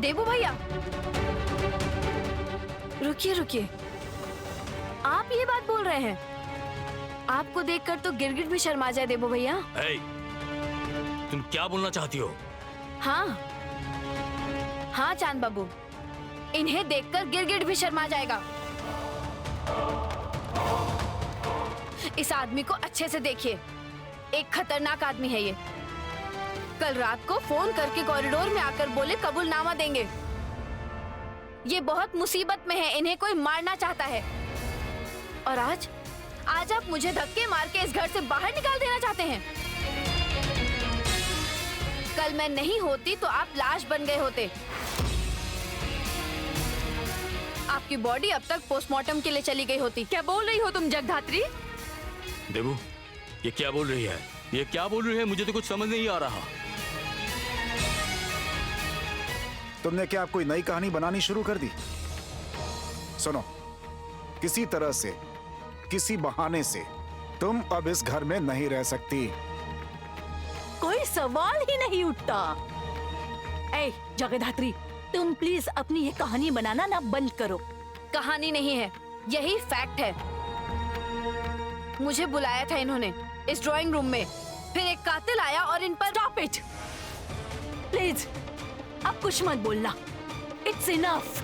देबू भैया, रुकिए रुकिए, आप ये बात बोल रहे हैं? आपको देखकर तो गिरगिट भी शर्मा जाए देबू भैया। तुम क्या बोलना चाहती हो? हाँ हाँ चांद बाबू, इन्हें देखकर गिरगिट भी शर्मा जाएगा। इस आदमी को अच्छे से देखिए, एक खतरनाक आदमी है ये। कल रात को फोन करके कॉरिडोर में आकर बोले कबूलनामा देंगे। ये बहुत मुसीबत में है, इन्हें कोई मारना चाहता है। और आज आप मुझे धक्के मार के इस घर से बाहर निकाल देना चाहते हैं। कल मैं नहीं होती तो आप लाश बन गए होते। आपकी बॉडी अब तक पोस्टमार्टम के लिए चली गई होती। क्या बोल रही हो तुम जगधात्री? देबू, ये क्या बोल रही है? ये क्या बोल रही है? मुझे तो कुछ समझ नहीं आ रहा। तुमने क्या कोई नई कहानी बनानी शुरू कर दी? सुनो, किसी तरह से, किसी बहाने से तुम अब इस घर में नहीं रह सकती। कोई सवाल ही नहीं उठता। ए जगधात्री, तुम प्लीज अपनी ये कहानी बनाना ना बंद करो। कहानी नहीं है, यही फैक्ट है। मुझे बुलाया था इन्होंने इस ड्राइंग रूम में, फिर एक कातिल आया और इन पर। स्टॉप इट प्लीज, अब कुछ मत बोलना। It's enough.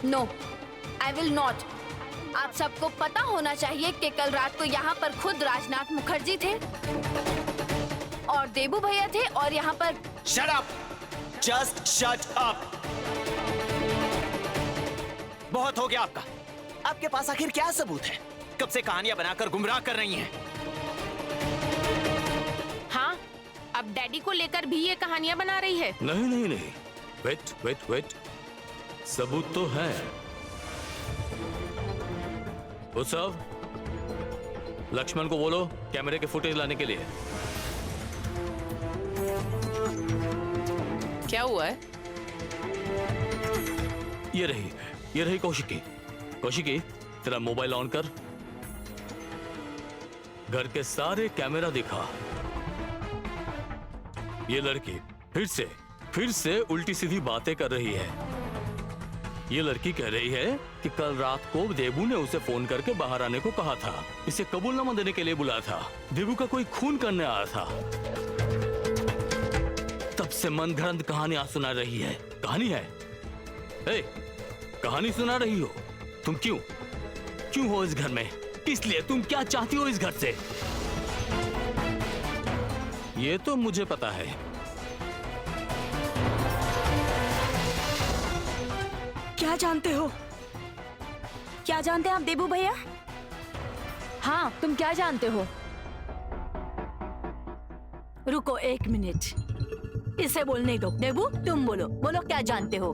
No, I will not. आप सबको पता होना चाहिए कि कल रात को यहाँ पर खुद राजनाथ मुखर्जी थे और देबू भैया थे और यहाँ पर। Shut up, just shut up. बहुत हो गया आपका। आपके पास आखिर क्या सबूत है? कब से कहानियां बनाकर गुमराह कर रही हैं? हाँ, अब डैडी को लेकर भी ये कहानियां बना रही है। नहीं नहीं नहीं, वेट वेट वेट, सबूत तो है। उत्सव, लक्ष्मण को बोलो कैमरे के फुटेज लाने के लिए। क्या हुआ है? ये रही कौशिकी। कौशिकी, तेरा मोबाइल ऑन कर, घर के सारे कैमरा दिखा। ये लड़की फिर से उल्टी सीधी बातें कर रही है। ये लड़की कह रही है कि कल रात को देबू ने उसे फोन करके बाहर आने को कहा था, इसे कबूलनामा देने के लिए बुलाया था। देबू का कोई खून करने आया था। तब से मनगढ़ंत कहानियां सुना रही है। कहानी है? ए, कहानी सुना रही हो तुम? क्यों हो इस घर में? किस लिए? तुम क्या चाहती हो इस घर से? ये तो मुझे पता है। क्या जानते हो? क्या जानते हैं आप देबू भैया? हाँ, तुम क्या जानते हो? रुको एक मिनट, इसे बोलने दो। देबू, तुम बोलो क्या जानते हो?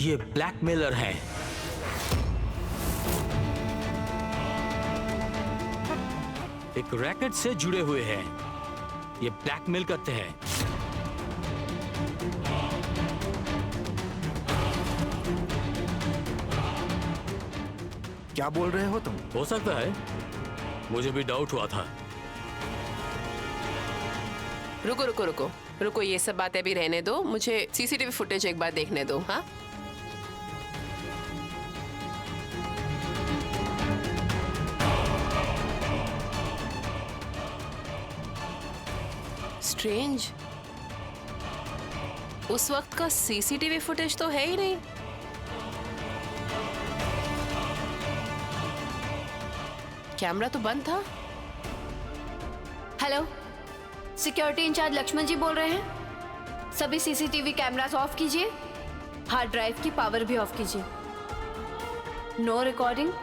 ये ब्लैकमेलर हैं। एक रैकेट से जुड़े हुए हैं। ये ब्लैकमेल करते हैं। क्या बोल रहे हो तुम? हो सकता है, मुझे भी डाउट हुआ था। रुको, ये सब बातें भी रहने दो। मुझे सीसीटीवी फुटेज एक बार देखने दो। हाँ, स्ट्रेंज, उस वक्त का सीसीटीवी फुटेज तो है ही नहीं। कैमरा तो बंद था। Hello, security incharge Lakshman ji बोल रहे हैं? सभी सीसीटीवी कैमरास ऑफ कीजिए, हार्ड ड्राइव की पावर भी ऑफ कीजिए। No recording,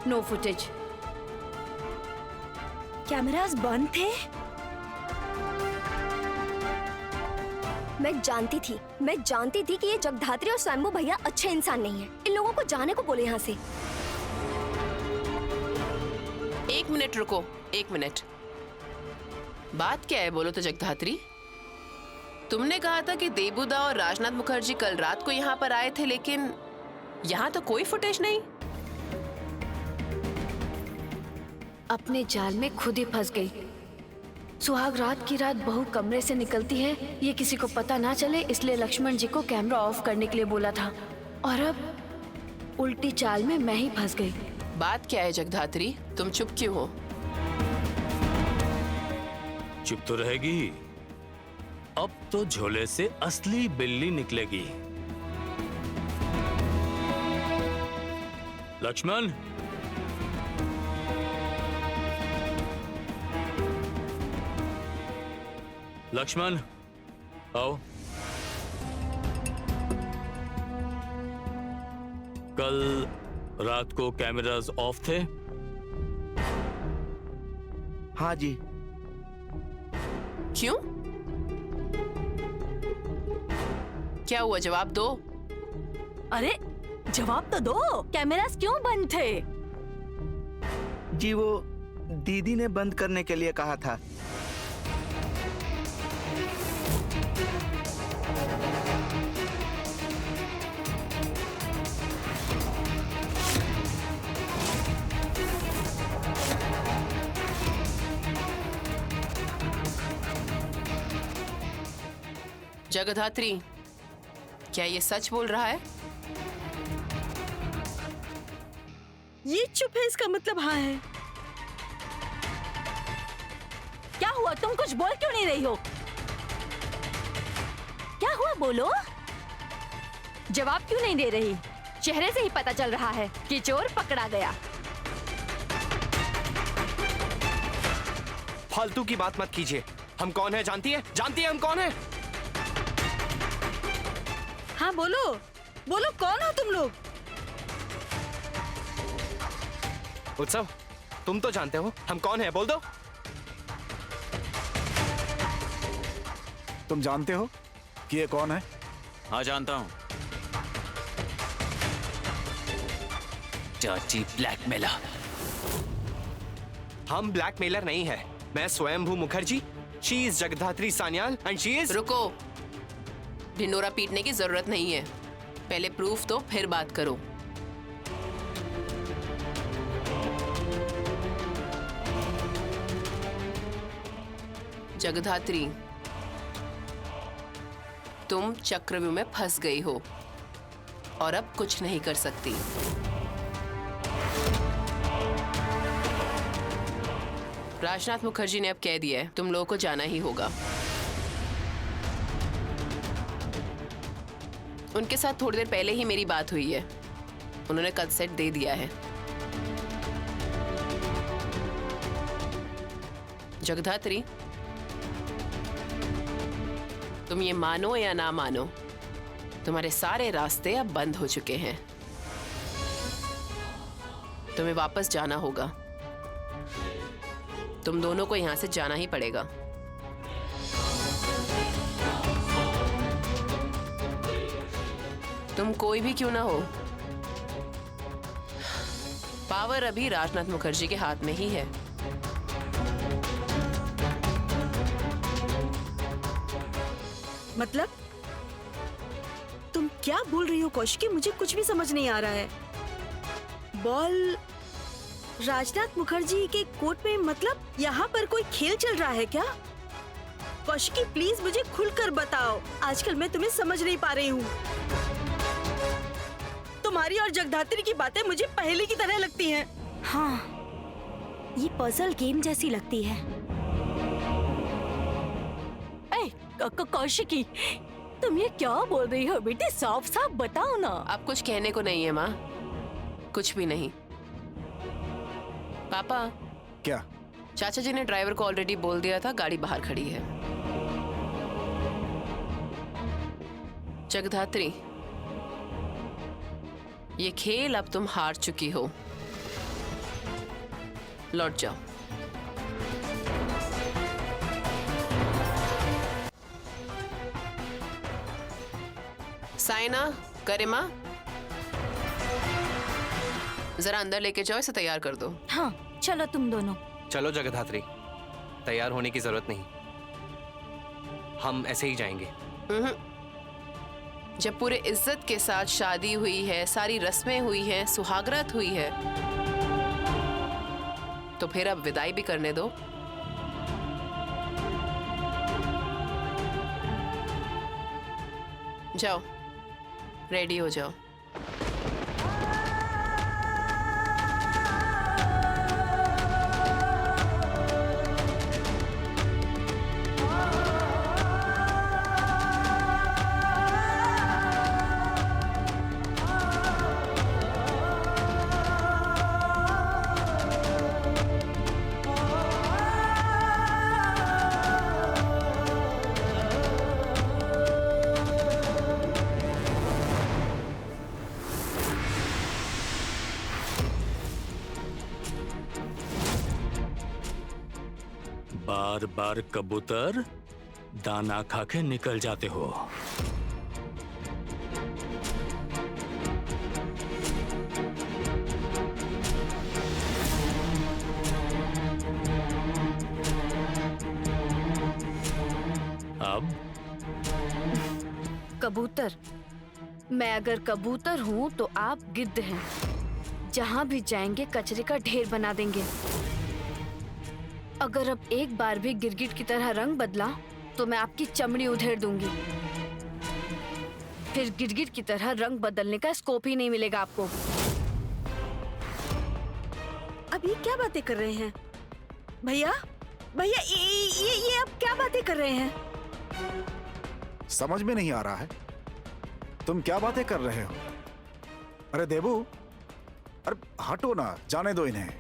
no footage. Cameras बंद थे? मैं जानती थी कि ये जगधात्री और शंभू भैया अच्छे इंसान नहीं है। इन लोगों को जाने को बोले यहाँ से। एक मिनट रुको, एक मिनट। बात क्या है बोलो तो जगधात्री? तुमने कहा था कि देबूदा और राजनाथ मुखर्जी कल रात को यहाँ पर आए थे, लेकिन यहाँ तो कोई फुटेज नहीं। अपने जाल में खुद ही फंस गई। सुहाग रात की रात बहू कमरे से निकलती है, ये किसी को पता ना चले, इसलिए लक्ष्मण जी को कैमरा ऑफ करने के लिए बोला था। और अब उल्टी चाल में मैं ही फंस गई। बात क्या है जगधात्री, तुम चुप क्यों हो? चुप तो रहेगी, अब तो झोले से असली बिल्ली निकलेगी। लक्ष्मण, लक्ष्मण आओ। कल रात को कैमरास ऑफ थे? हाँ जी। क्यों? क्या हुआ, जवाब दो। अरे जवाब तो दो, कैमरास क्यों बंद थे? जी वो दीदी ने बंद करने के लिए कहा था। जगधात्री, क्या ये सच बोल रहा है? ये चुप है, इसका मतलब हाँ है। क्या हुआ, तुम कुछ बोल क्यों नहीं रही हो? क्या हुआ, बोलो। जवाब क्यों नहीं दे रही? चेहरे से ही पता चल रहा है कि चोर पकड़ा गया। फालतू की बात मत कीजिए। हम कौन है जानती है? जानती है हम कौन है? हाँ बोलो, बोलो कौन हो तुम लोग? उत्सव, तुम तो जानते हो हम कौन है, बोल दो। तुम जानते हो कि ये कौन है? हाँ जानता हूँ। चाची ब्लैकमेलर। हम ब्लैकमेलर नहीं है। मैं स्वयंभू Mukherjee, she is Jagaddhatri Sanyal and she is. रुको, ढिंडोरा पीटने की जरूरत नहीं है। पहले प्रूफ दो, फिर बात करो। जगधात्री, तुम चक्रव्यूह में फंस गई हो और अब कुछ नहीं कर सकती। राजनाथ मुखर्जी ने अब कह दिया है, तुम लोगों को जाना ही होगा। उनके साथ थोड़ी देर पहले ही मेरी बात हुई है, उन्होंने कंसेंट दे दिया है। जगधात्री, तुम ये मानो या ना मानो, तुम्हारे सारे रास्ते अब बंद हो चुके हैं। तुम्हें वापस जाना होगा। तुम दोनों को यहां से जाना ही पड़ेगा। तुम कोई भी क्यों ना हो, पावर अभी राजनाथ मुखर्जी के हाथ में ही है। मतलब तुम क्या बोल रही हो कौशिकी? मुझे कुछ भी समझ नहीं आ रहा है। बॉल राजनाथ मुखर्जी के कोर्ट में, मतलब यहाँ पर कोई खेल चल रहा है क्या? कौशिकी प्लीज मुझे खुलकर बताओ, आजकल मैं तुम्हें समझ नहीं पा रही हूँ। तुम्हारी और जगधात्री की बातें मुझे पहले की तरह लगती हैं। हाँ, ये पजल गेम जैसी लगती है। कौशिकी, तुम ये क्या बोल रही हो बेटी? साफ साफ बताओ ना। अब कुछ कहने को नहीं है माँ, कुछ भी नहीं। पापा, क्या? चाचा जी ने ड्राइवर को ऑलरेडी बोल दिया था, गाड़ी बाहर खड़ी है। जगधात्री, ये खेल अब तुम हार चुकी हो, लौट जाओ। साइना, गरिमा, जरा अंदर लेके जाओ, इसे तैयार कर दो। हाँ चलो तुम दोनों। चलो जगधात्री, तैयार होने की जरूरत नहीं, हम ऐसे ही जाएंगे। जब पूरे इज्जत के साथ शादी हुई है, सारी रस्में हुई हैं, सुहागरात हुई है, तो फिर अब विदाई भी करने दो। जाओ, रेडी हो जाओ। बार बार कबूतर दाना खा के निकल जाते हो। अब कबूतर, मैं अगर कबूतर हूँ तो आप गिद्ध हैं। जहाँ भी जाएंगे कचरे का ढेर बना देंगे। अगर अब एक बार भी गिरगिट की तरह रंग बदला तो मैं आपकी चमड़ी उधेड़ दूंगी। फिर गिरगिट की तरह रंग बदलने का स्कोप ही नहीं मिलेगा आपको। अब ये क्या बातें कर रहे हैं भैया? भैया ये अब क्या बातें कर रहे हैं? समझ में नहीं आ रहा है तुम क्या बातें कर रहे हो। अरे देबू, अरे हटो ना, जाने दो इन्हें।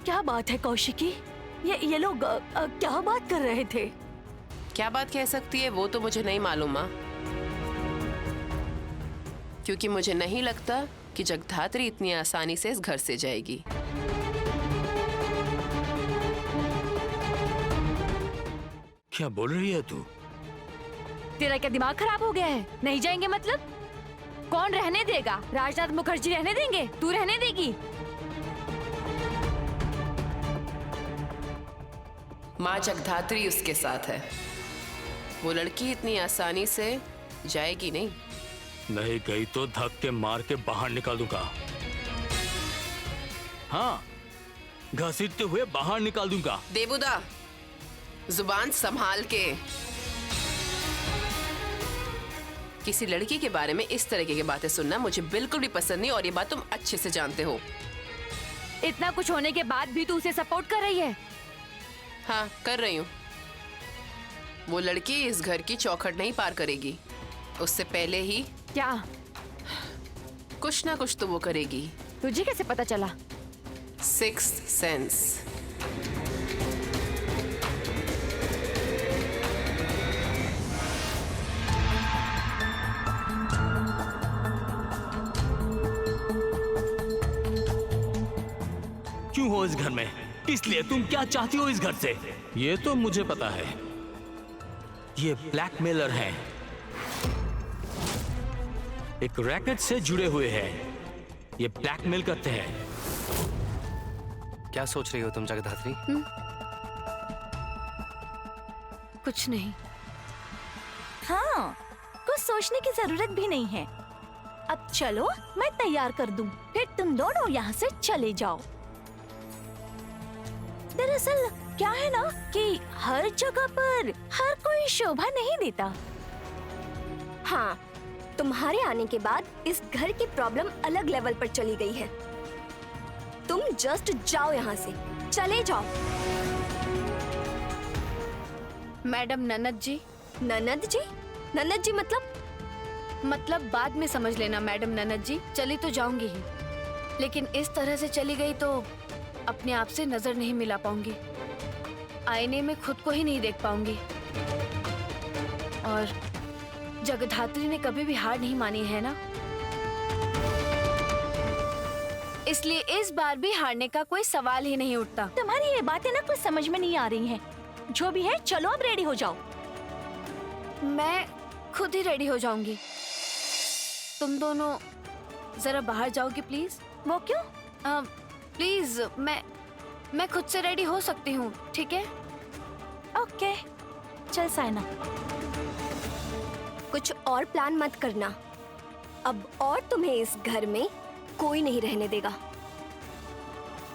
क्या बात है कौशिकी? ये लोग क्या बात कर रहे थे? क्या बात कह सकती है वो तो मुझे नहीं मालूम माँ, क्योंकि मुझे नहीं लगता कि जगधात्री इतनी आसानी से इस घर से जाएगी। क्या बोल रही है तू? तेरा क्या दिमाग खराब हो गया है? नहीं जाएंगे मतलब? कौन रहने देगा? राजनाथ मुखर्जी रहने देंगे? तू रहने देगी? माँ जगधात्री उसके साथ है। वो लड़की इतनी आसानी से जाएगी नहीं। नहीं गई तो धक्के मार के बाहर निकाल दूंगा। हाँ, घसीटते हुए बाहर निकाल दूंगा। देबूदा, जुबान संभाल के। किसी लड़की के बारे में इस तरह की बातें सुनना मुझे बिल्कुल भी पसंद नहीं, और ये बात तुम अच्छे से जानते हो। इतना कुछ होने के बाद भी तू उसे सपोर्ट कर रही है? हाँ, कर रही हूँ। वो लड़की इस घर की चौखट नहीं पार करेगी। उससे पहले ही क्या? कुछ ना कुछ तो वो करेगी। तुझे कैसे पता चला? Sixth sense. क्यों हो इस घर में? इसलिए तुम क्या चाहती हो इस घर से? ये तो मुझे पता है, ये ब्लैकमेलर हैं, एक रैकेट से जुड़े हुए हैं। ये ब्लैकमेल करते हैं। क्या सोच रही हो तुम जगधात्री? कुछ नहीं। हाँ, कुछ सोचने की जरूरत भी नहीं है। अब चलो, मैं तैयार कर दूं, फिर तुम दोनों यहाँ से चले जाओ। दरअसल क्या है ना कि हर जगह पर हर कोई शोभा नहीं देता। हाँ, तुम्हारे आने के बाद इस घर की प्रॉब्लम अलग लेवल पर चली गई है। तुम जस्ट जाओ यहाँ से, चले जाओ। मैडम ननद जी। ननद जी? ननद जी मतलब बाद में समझ लेना मैडम ननद जी। चली तो जाऊंगी ही, लेकिन इस तरह से चली गई तो अपने आप से नजर नहीं मिला पाऊंगी। आईने में खुद को ही नहीं देख पाऊंगी। और जगधात्री ने कभी भी हार नहीं मानी है ना, इसलिए इस बार भी हारने का कोई सवाल ही नहीं उठता। तुम्हारी ये बातें ना कुछ समझ में नहीं आ रही हैं। जो भी है, चलो अब रेडी हो जाओ। मैं खुद ही रेडी हो जाऊंगी। तुम दोनों जरा बाहर जाओगे प्लीज? वो क्यों? प्लीज मैं खुद से रेडी हो सकती हूँ, ठीक है? ओके, चल साइना। कुछ और प्लान मत करना। अब और तुम्हें इस घर में कोई नहीं रहने देगा।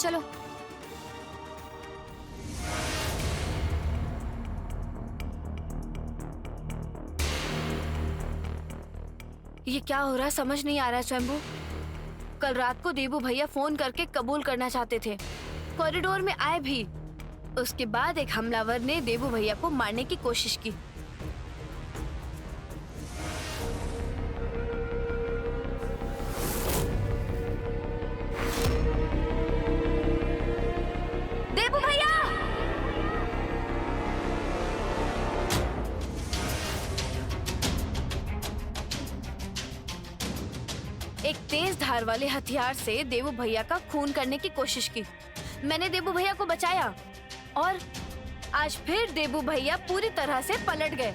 चलो। ये क्या हो रहा है समझ नहीं आ रहा है स्वयंभू। कल रात को देबू भैया फोन करके कबूल करना चाहते थे, कॉरिडोर में आए भी। उसके बाद एक हमलावर ने देबू भैया को मारने की कोशिश की। देबू भैया! एक तेज धार वाले हथियार से देबू भैया का खून करने की कोशिश की। मैंने देबू भैया को बचाया और आज फिर देबू भैया पूरी तरह से पलट गए।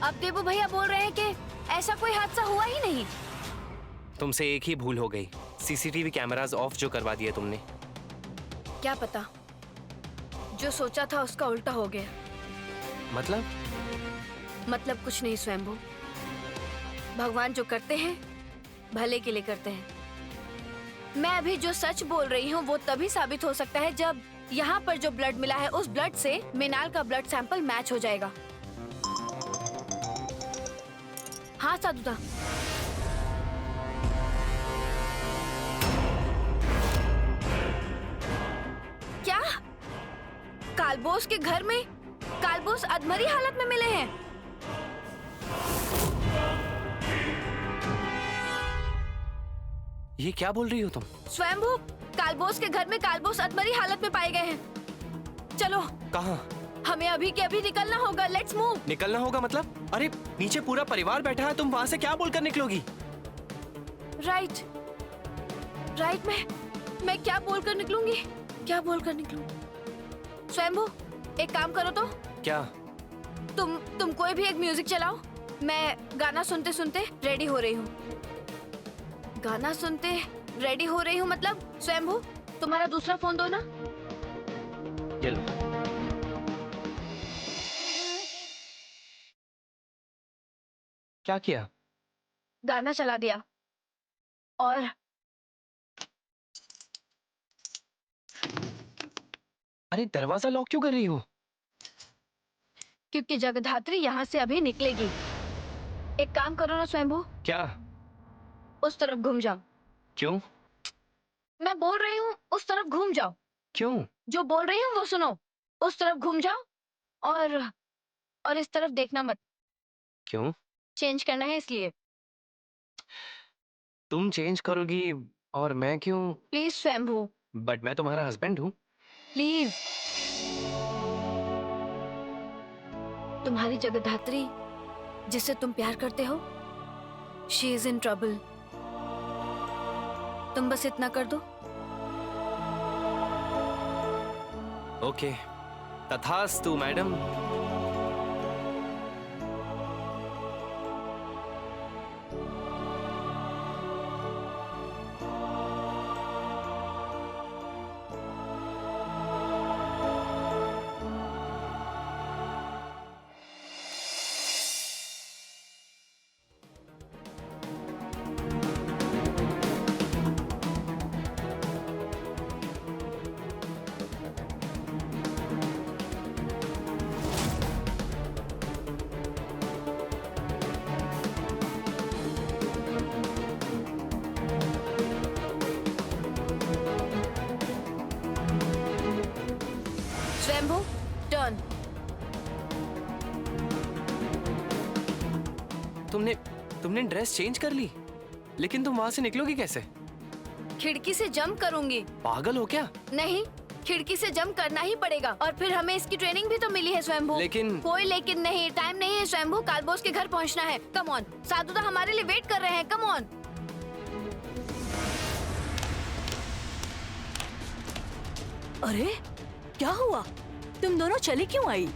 अब देबू भैया बोल रहे हैं कि ऐसा कोई हादसा हुआ ही नहीं। तुमसे एक ही भूल हो गई, सीसीटीवी कैमरास ऑफ जो करवा दिए तुमने। क्या पता, जो सोचा था उसका उल्टा हो गया। मतलब कुछ नहीं स्वयंभू। भगवान जो करते हैं भले के लिए करते हैं। मैं अभी जो सच बोल रही हूँ वो तभी साबित हो सकता है जब यहाँ पर जो ब्लड मिला है उस ब्लड से मिनाल का ब्लड सैंपल मैच हो जाएगा। हाँ साधुदा। क्या कालबोस के घर में कालबोस अधमरी हालत में मिले हैं? ये क्या बोल रही हो तुम? स्वयंभू, कालबोस के घर में कालबोस अधमरी हालत में पाए गए हैं। चलो। कहाँ? हमें अभी के अभी निकलना होगा। Let's move. निकलना होगा मतलब? अरे नीचे पूरा परिवार बैठा है, तुम वहाँ से क्या बोलकर निकलोगी? राइट, मैं क्या बोलकर निकलूंगी? क्या बोलकर निकलूंगी? स्वयंभू, एक काम करो तो। क्या? तुम कोई भी एक म्यूजिक चलाओ। मैं गाना सुनते सुनते रेडी हो रही हूँ। गाना सुनते रेडी हो रही हूँ मतलब स्वयंभू तुम्हारा दूसरा फोन दो ना। ये लो। क्या किया? गाना चला दिया। और अरे दरवाजा लॉक क्यों कर रही हो? क्योंकि जगधात्री यहाँ से अभी निकलेगी। एक काम करो ना स्वयंभू। क्या? उस तरफ घूम जाओ। क्यों? मैं बोल रही हूँ उस तरफ घूम जाओ। क्यों? जो बोल रही हूँ वो सुनो। उस तरफ घूम जाओ और इस तरफ देखना मत। क्यों? चेंज करना है इसलिए। तुम चेंज करोगी और मैं क्यों? प्लीज स्वयंभू। बट मैं तुम्हारा हस्बैंड हूँ। प्लीज। तुम्हारी जगधात्री जिससे तुम प्यार करते हो, शी इज इन ट्रबल। तुम बस इतना कर दो। ओके, तथास्तु मैडम। स्वयंभू, टर्न। तुमने ड्रेस चेंज कर ली, लेकिन तुम वहां से निकलोगी कैसे? खिड़की से जंप करूंगी। पागल हो क्या? नहीं, खिड़की से जंप करना ही पड़ेगा और फिर हमें इसकी ट्रेनिंग भी तो मिली है स्वयंभू। लेकिन कोई लेकिन नहीं, टाइम नहीं है स्वयंभू। कालबोस के घर पहुंचना है। कम ऑन, साधुदा हमारे लिए वेट कर रहे हैं। Come on. अरे क्या हुआ? तुम दोनों चली क्यों आई?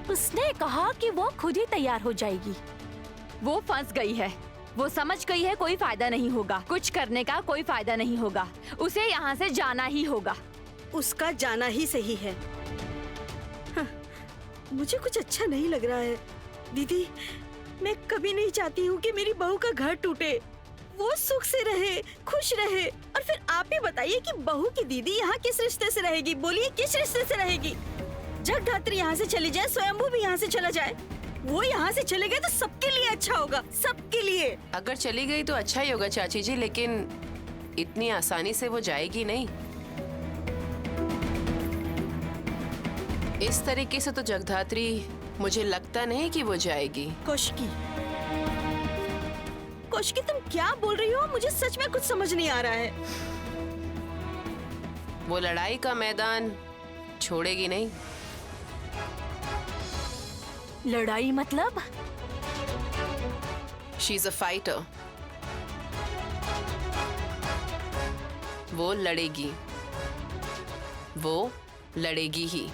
उसने कहा कि वो खुद ही तैयार हो जाएगी। वो फंस गई है। वो समझ गई है कोई फायदा नहीं होगा, कुछ करने का कोई फायदा नहीं होगा, उसे यहाँ से जाना ही होगा। उसका जाना ही सही है। हाँ, मुझे कुछ अच्छा नहीं लग रहा है दीदी। मैं कभी नहीं चाहती हूँ कि मेरी बहू का घर टूटे, वो सुख से रहे, खुश रहे। और फिर आप ही बताइए कि बहू की दीदी यहाँ किस रिश्ते से रहेगी? बोलिए किस रिश्ते से रहेगी? जगधात्री यहाँ से चली जाए, स्वयंभू भी यहाँ से चला जाए, वो यहाँ से चले गए तो सबके लिए अच्छा होगा, सबके लिए। अगर चली गई तो अच्छा ही होगा चाची जी, लेकिन इतनी आसानी से वो जाएगी नहीं। इस तरीके से तो जगधात्री मुझे लगता नहीं कि वो जाएगी। कोशिकी, कोशिकी तुम क्या बोल रही हो? मुझे सच में कुछ समझ नहीं आ रहा है। वो लड़ाई का मैदान छोड़ेगी नहीं। लड़ाई मतलब? She is a fighter. वो लड़ेगी, वो लड़ेगी ही।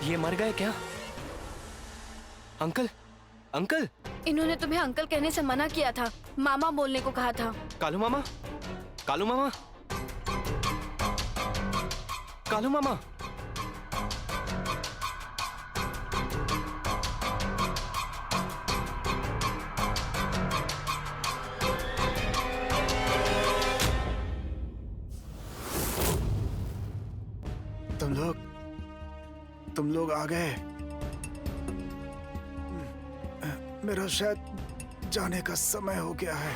ये मर गए क्या? Uncle, uncle. इन्होंने तुम्हें अंकल कहने से मना किया था, मामा बोलने को कहा था। कालू मामा, कालू मामा, कालू मामा। तुम लोग आ गए। मेरा शायद जाने का समय हो गया है।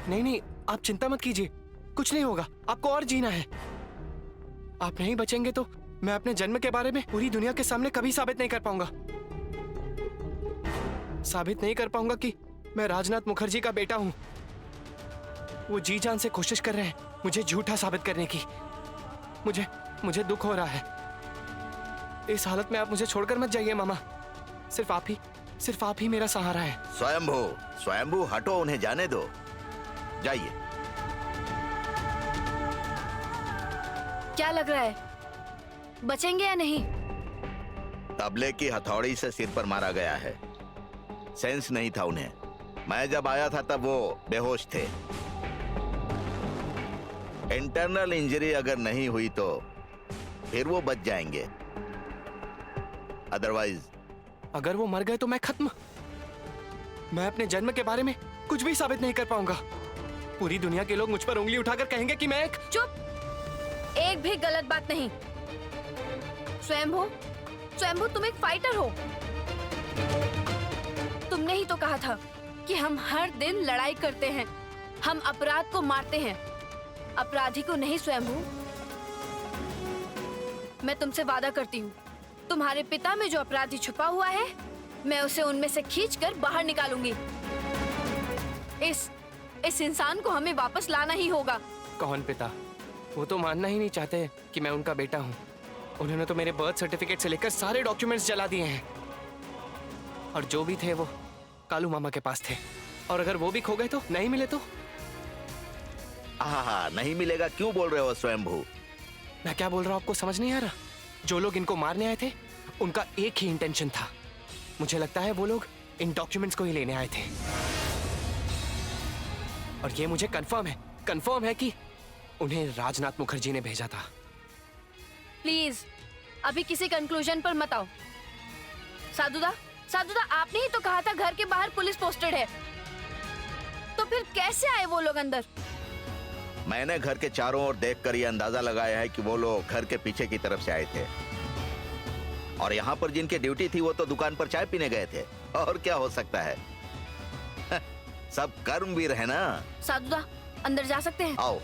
नहीं नहीं, आप चिंता मत कीजिए, कुछ नहीं होगा। आपको और जीना है। आप नहीं बचेंगे तो मैं अपने जन्म के बारे में पूरी दुनिया के सामने कभी साबित नहीं कर पाऊंगा। साबित नहीं कर पाऊंगा कि मैं राजनाथ मुखर्जी का बेटा हूं। वो जी जान से कोशिश कर रहे हैं मुझे झूठा साबित करने की। मुझे दुख हो रहा है। इस हालत में आप मुझे छोड़कर मत जाइए मामा। सिर्फ आप ही मेरा सहारा है। स्वयंभू हटो, उन्हें जाने दो। जाइए। क्या लग रहा है, बचेंगे या नहीं? तबले की हथौड़ी से सिर पर मारा गया है। सेंस नहीं था उन्हें। मैं जब आया था तब वो बेहोश थे। इंटरनल इंजरी अगर नहीं हुई तो फिर वो बच जाएंगे, अदरवाइज। अगर वो मर गए तो मैं खत्म। मैं अपने जन्म के बारे में कुछ भी साबित नहीं कर पाऊंगा। पूरी दुनिया के लोग मुझ पर उंगली उठाकर कहेंगे कि मैं एक... चुप, एक भी गलत बात नहीं। स्वयंभू तुम एक फाइटर हो। तुमने ही तो कहा था कि हम हर दिन लड़ाई करते हैं, हम अपराध को मारते हैं, अपराधी को नहीं। स्वयंभू, मैं तुमसे वादा करती हूँ, तुम्हारे पिता में जो अपराधी छुपा हुआ है, मैं उसे उनमें से खींचकर बाहर निकालूंगी। इस इंसान को हमें वापस लाना ही होगा। कौन पिता? वो तो मानना ही नहीं चाहते कि मैं उनका बेटा हूँ। उन्होंने तो मेरे बर्थ सर्टिफिकेट से लेकर सारे डॉक्यूमेंट्स जला दिए हैं। और जो भी थे वो कालू मामा के पास थे। और अगर वो भी खो गए तो, नहीं मिले तो? हाँ, नहीं मिलेगा क्यों बोल रहे हो स्वयंभू? मैं क्या बोल रहा हूँ आपको समझ नहीं आ रहा? जो लोग इनको मारने आए थे उनका एक ही इंटेंशन था। मुझे लगता है वो लोग इन डॉक्यूमेंट्स को ही लेने आए थे। और ये मुझे कंफर्म है कि उन्हें राजनाथ मुखर्जी ने भेजा था। प्लीज अभी किसी कंक्लूजन पर मत आओ। साधुदा, आपने ही तो कहा था घर के बाहर पुलिस पोस्टेड है, तो फिर कैसे आए वो लोग अंदर? मैंने घर के चारों ओर देखकर यह अंदाजा लगाया है कि वो लोग घर के पीछे की तरफ से आए थे, और यहाँ पर जिनकी ड्यूटी थी वो तो दुकान पर चाय पीने गए थे। और क्या हो सकता है? सब कर्मवीर है ना। साधुदा, अंदर जा सकते हैं? आओ।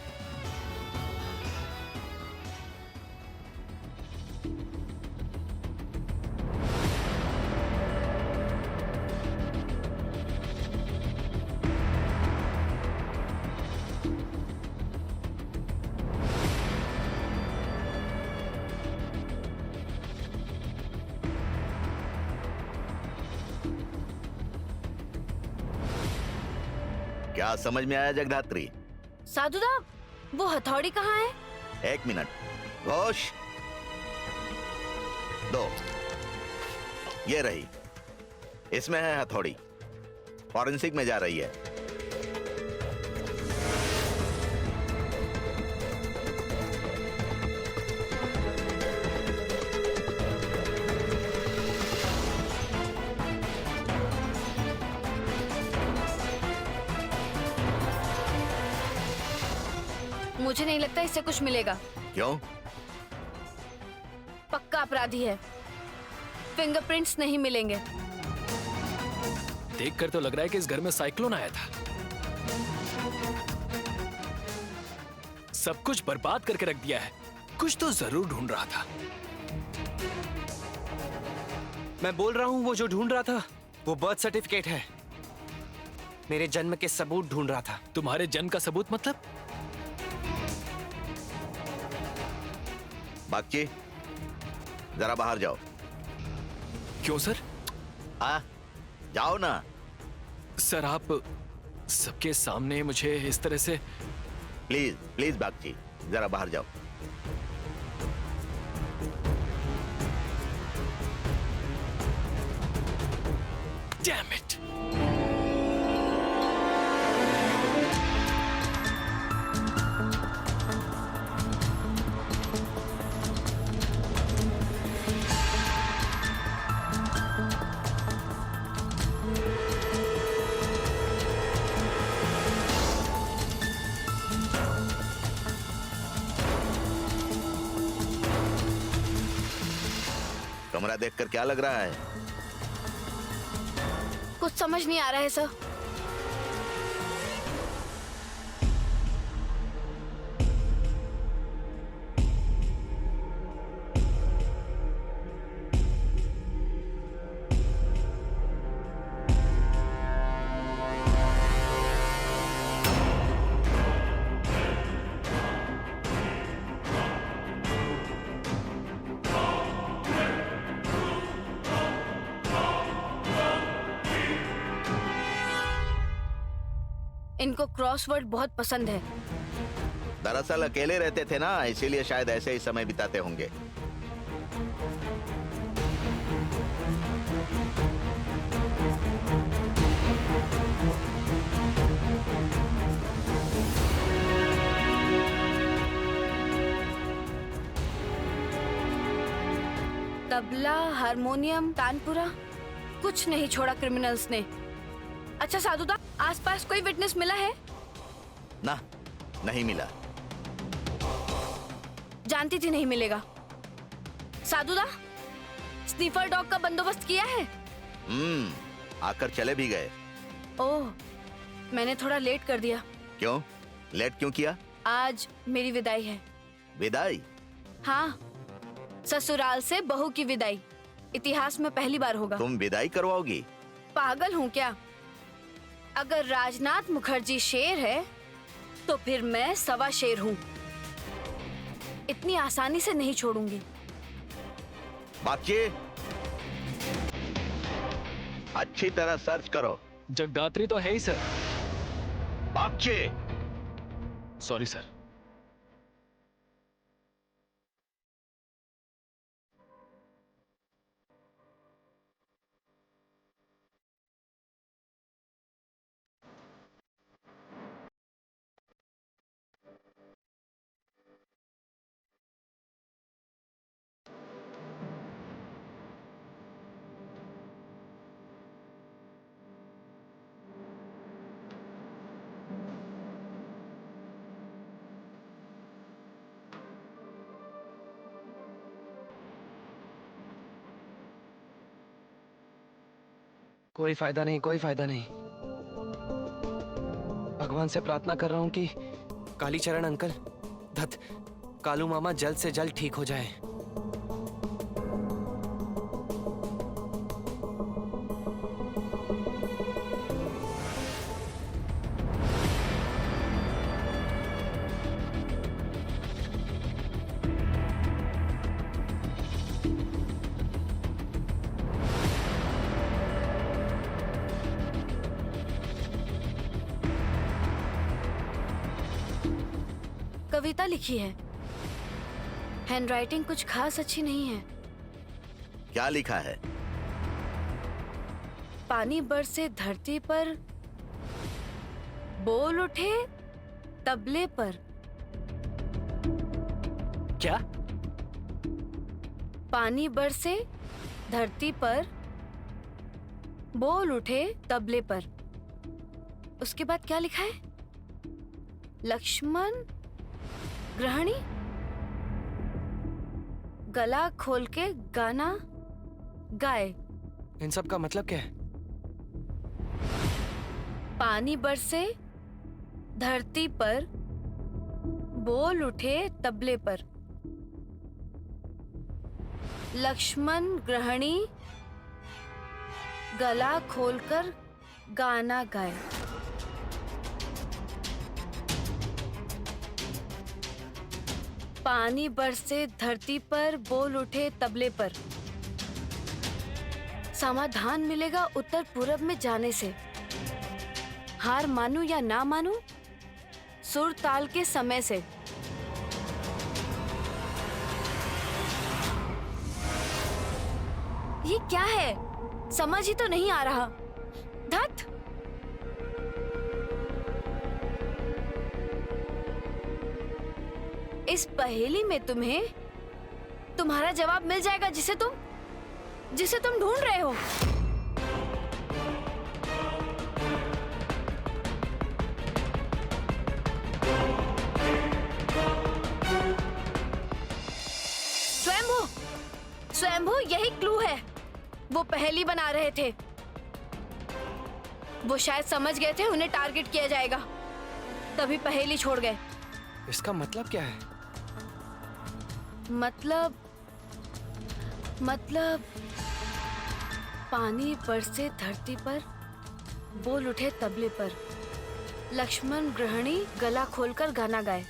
क्या समझ में आया जगधात्री? साधुदा, वो हथौड़ी कहाँ है? एक मिनट। घोष, दो। ये रही, इसमें है हथौड़ी। फॉरेंसिक में जा रही है। मुझे नहीं लगता इससे कुछ मिलेगा। क्यों? पक्का अपराधी है, फिंगरप्रिंट्स नहीं मिलेंगे। देखकर तो लग रहा है कि इस घर में साइक्लोन आया था। सब कुछ बर्बाद करके रख दिया है। कुछ तो जरूर ढूंढ रहा था। मैं बोल रहा हूँ, वो जो ढूंढ रहा था वो बर्थ सर्टिफिकेट है। मेरे जन्म के सबूत ढूंढ रहा था। तुम्हारे जन्म का सबूत मतलब? बागची, जरा बाहर जाओ। क्यों सर? जाओ ना। सर, आप सबके सामने मुझे इस तरह से। प्लीज बागची, जरा बाहर जाओ। Damn it! कमरा देखकर क्या लग रहा है? कुछ समझ नहीं आ रहा है सर। इनको क्रॉसवर्ड बहुत पसंद है। दरअसल अकेले रहते थे ना, इसीलिए शायद ऐसे ही समय बिताते होंगे। तबला, हारमोनियम, तानपुरा, कुछ नहीं छोड़ा क्रिमिनल्स ने। अच्छा साधुदा, आसपास कोई विटनेस मिला है? ना, नहीं मिला। जानती थी नहीं मिलेगा। साधुदा, स्नीफर डॉग का बंदोबस्त किया है? आकर चले भी गए। ओह, मैंने थोड़ा लेट कर दिया। क्यों? लेट क्यों किया? आज मेरी विदाई है। विदाई? हाँ, ससुराल से बहू की विदाई। इतिहास में पहली बार होगा। तुम विदाई करवाओगी? पागल हूँ क्या? अगर राजनाथ मुखर्जी शेर है तो फिर मैं सवा शेर हूँ। इतनी आसानी से नहीं छोड़ूंगी। बागची, अच्छी तरह सर्च करो। जगदात्री तो है ही सर। बागची। Sorry sir. कोई फायदा नहीं, कोई फायदा नहीं। भगवान से प्रार्थना कर रहा हूँ कि कालीचरण अंकल, धत, कालू मामा जल्द से जल्द ठीक हो जाए। कविता लिखी है। हैंडराइटिंग कुछ खास अच्छी नहीं है। क्या लिखा है? पानी बरसे धरती पर, बोल उठे तबले पर। क्या? पानी बरसे धरती पर, बोल उठे तबले पर। उसके बाद क्या लिखा है? लक्ष्मण ग्रहणी गला खोल के गाना गाए। इन सब का मतलब क्या है? पानी बरसे धरती पर, बोल उठे तबले पर। लक्ष्मण ग्रहणी गला खोलकर गाना गाए। पानी बरसे धरती पर, बोल उठे तबले पर। समाधान मिलेगा उत्तर पूरब में जाने से। हार मानूं या ना मानूं, सुर ताल के समय से। ये क्या है? समझ ही तो नहीं आ रहा। धत! इस पहेली में तुम्हें तुम्हारा जवाब मिल जाएगा जिसे तुम ढूंढ रहे हो। स्वयंभू यही क्लू है। वो पहेली बना रहे थे। वो शायद समझ गए थे उन्हें टारगेट किया जाएगा, तभी पहेली छोड़ गए। इसका मतलब क्या है? मतलब पानी बरसे धरती पर, बोल उठे तबले पर। लक्ष्मण ग्रहणी गला खोलकर गाना गाए।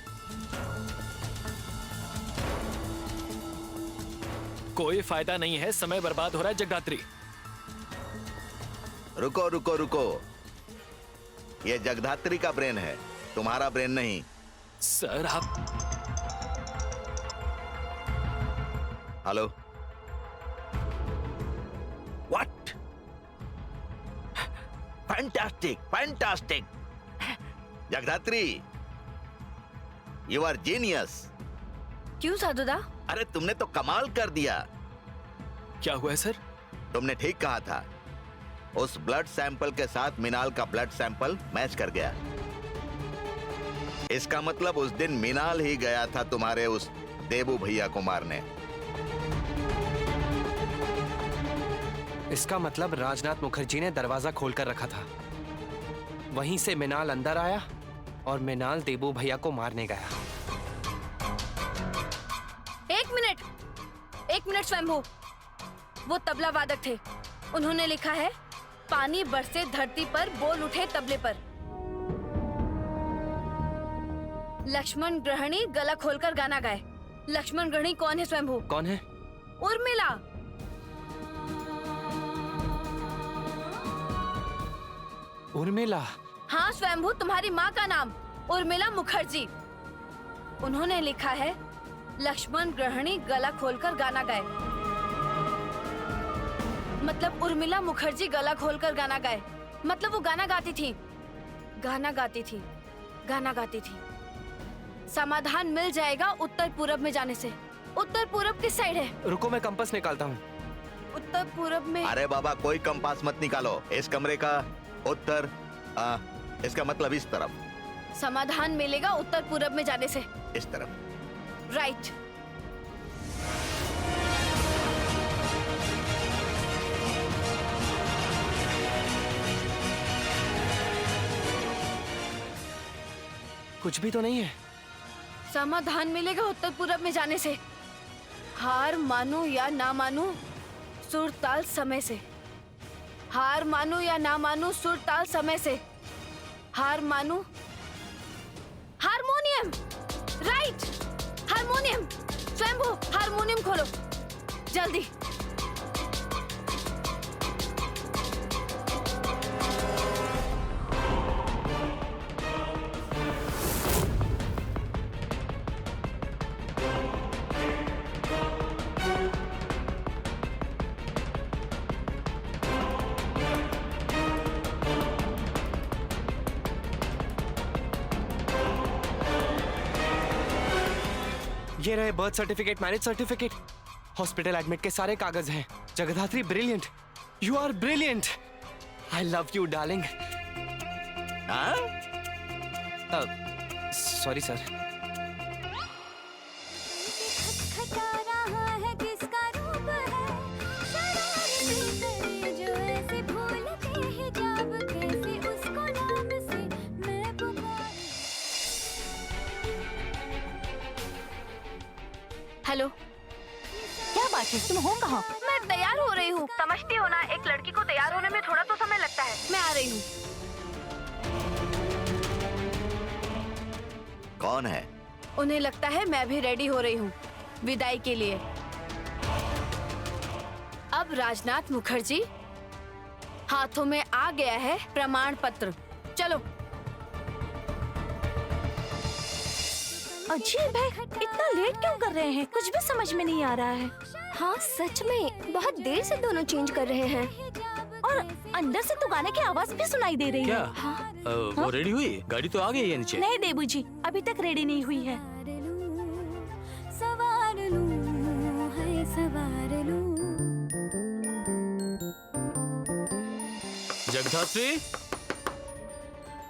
कोई फायदा नहीं है, समय बर्बाद हो रहा है जगदात्री। रुको रुको रुको, ये जगधात्री का ब्रेन है, तुम्हारा ब्रेन नहीं। सर आप। Hello, what? Fantastic fantastic Jagadhatri, you are genius. क्यों साधुदा? अरे तुमने तो कमाल कर दिया। क्या हुआ है सर? तुमने ठीक कहा था, उस ब्लड सैंपल के साथ मीनाल का ब्लड सैंपल मैच कर गया। इसका मतलब उस दिन मीनाल ही गया था तुम्हारे उस देबू भैया को मारने। इसका मतलब राजनाथ मुखर्जी ने दरवाजा खोलकर रखा था, वहीं से मीनाल अंदर आया और मीनाल देबू भैया को मारने गया। एक मिनट स्वयंभू, वो तबला वादक थे। उन्होंने लिखा है पानी बरसे धरती पर, बोल उठे तबले पर। लक्ष्मण ग्रहणी गला खोलकर गाना गाए। लक्ष्मण ग्रहणी कौन है स्वयंभू? कौन है? उर्मिला। उर्मिला? हाँ स्वयंभू, तुम्हारी माँ का नाम उर्मिला मुखर्जी। उन्होंने लिखा है लक्ष्मण ग्रहणी गला खोलकर गाना गाए। मतलब उर्मिला मुखर्जी गला खोलकर गाना गाए, मतलब वो गाना गाती थी, गाना गाती थी, गाना गाती थी। समाधान मिल जाएगा उत्तर पूरब में जाने से। उत्तर पूरब किस साइड है? रुको मैं कंपास निकालता हूँ। उत्तर पूरब में। अरे बाबा, कोई कंपास मत निकालो। इस कमरे का उत्तर, इसका मतलब इस तरफ। समाधान मिलेगा उत्तर पूरब में जाने से। इस तरफ। राइट। कुछ भी तो नहीं है। समाधान मिलेगा उत्तर पूरब में जाने से। हार मानू या ना मानू, सुर ताल समय से। हार मानू या ना मानू, सुर ताल समय से। हार मानू। Harmonium, right, harmonium. Swayambhu, harmonium खोलो जल्दी। ये रहे birth certificate, marriage certificate, hospital admit के सारे कागज हैं। Jagadhatri, brilliant, you are brilliant, I love you darling. Sorry sir. Hello, क्या बात है, तुम हो कहाँ? मैं तैयार हो रही हूँ। समझती हो ना, एक लड़की को तैयार होने में थोड़ा तो समय लगता है। मैं आ रही हूँ। कौन है? उन्हें लगता है मैं भी रेडी हो रही हूँ विदाई के लिए। अब राजनाथ मुखर्जी हाथों में आ गया है प्रमाण पत्र। चलो। अजीब है, इतना लेट क्यों कर रहे हैं? कुछ भी समझ में नहीं आ रहा है। हाँ सच में बहुत देर से दोनों चेंज कर रहे हैं। और अंदर से तो गाने की आवाज भी सुनाई दे रही क्या? है। हाँ। वो रेडी हुई? गाड़ी तो आ गई है नीचे। नहीं देबू जी, अभी तक रेडी नहीं हुई है। जगधात्री,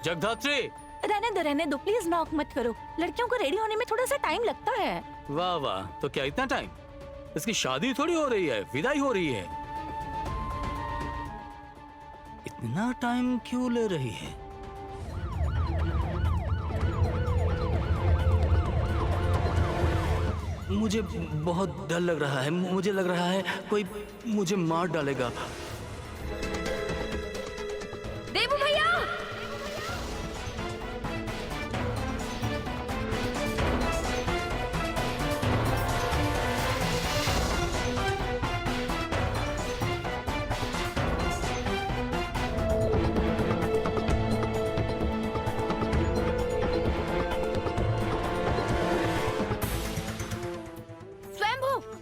जगधात्री। रहने दो प्लीज, नॉक मत करो। लड़कियों को रेडी होने में थोड़ा सा टाइम लगता है। वाह वाह, तो क्या इतना टाइम? इसकी शादी थोड़ी हो रही है, विदाई हो रही है। इतना टाइम क्यों ले रही है? मुझे बहुत डर लग रहा है। मुझे लग रहा है कोई मुझे मार डालेगा। देबू भैया,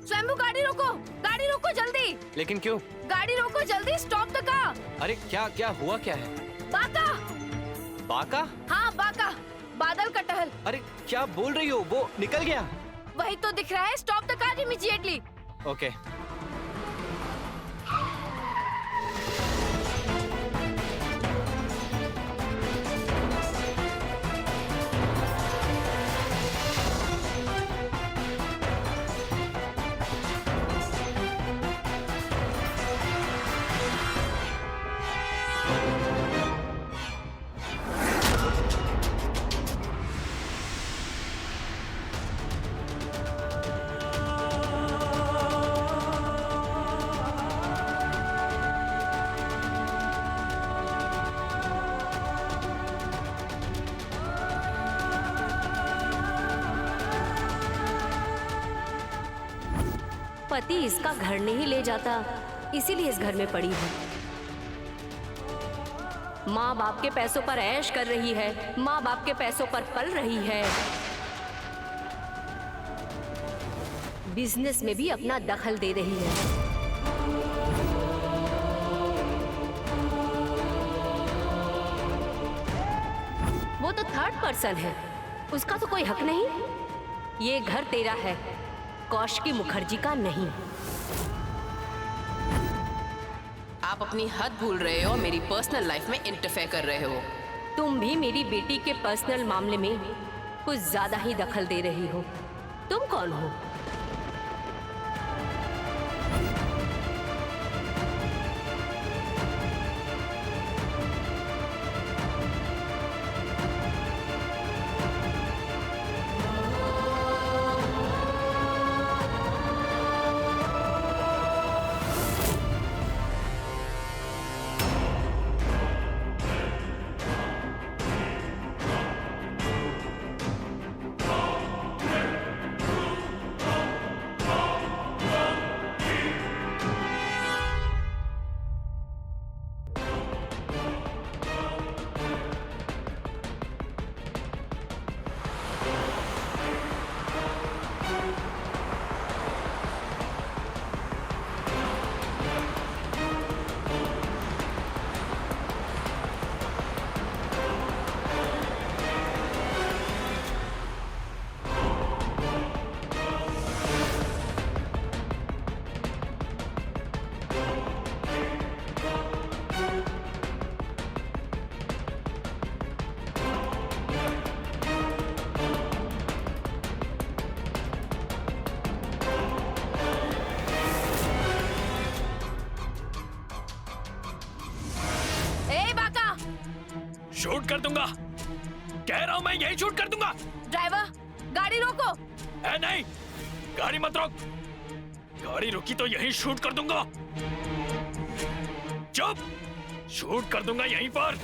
स्वयंभू गाड़ी रोको जल्दी। लेकिन क्यों? गाड़ी रोको जल्दी, स्टॉप द कार। अरे क्या क्या हुआ, क्या है? बाका। बाका? हाँ बाका, बादल का टहल। अरे क्या बोल रही हो? वो निकल गया। वही तो दिख रहा है। Stop the car immediately. Okay. पति इसका घर नहीं ले जाता, इसीलिए इस घर में पड़ी है। माँ बाप के पैसों पर ऐश कर रही है, माँ बाप के पैसों पर पल रही है। बिजनेस में भी अपना दखल दे रही है। वो तो थर्ड पर्सन है, उसका तो कोई हक नहीं। ये घर तेरा है, कौशिकी मुखर्जी का नहीं। आप अपनी हद भूल रहे हो और मेरी पर्सनल लाइफ में इंटरफेयर कर रहे हो। तुम भी मेरी बेटी के पर्सनल मामले में कुछ ज्यादा ही दखल दे रही हो। तुम कौन हो? शूट कर दूंगा, कह रहा हूं मैं यही शूट कर दूंगा। ड्राइवर, गाड़ी रोको। नहीं, गाड़ी मत रोक, गाड़ी रुकी तो यहीं शूट कर दूंगा। चुप, शूट कर दूंगा यहीं पर।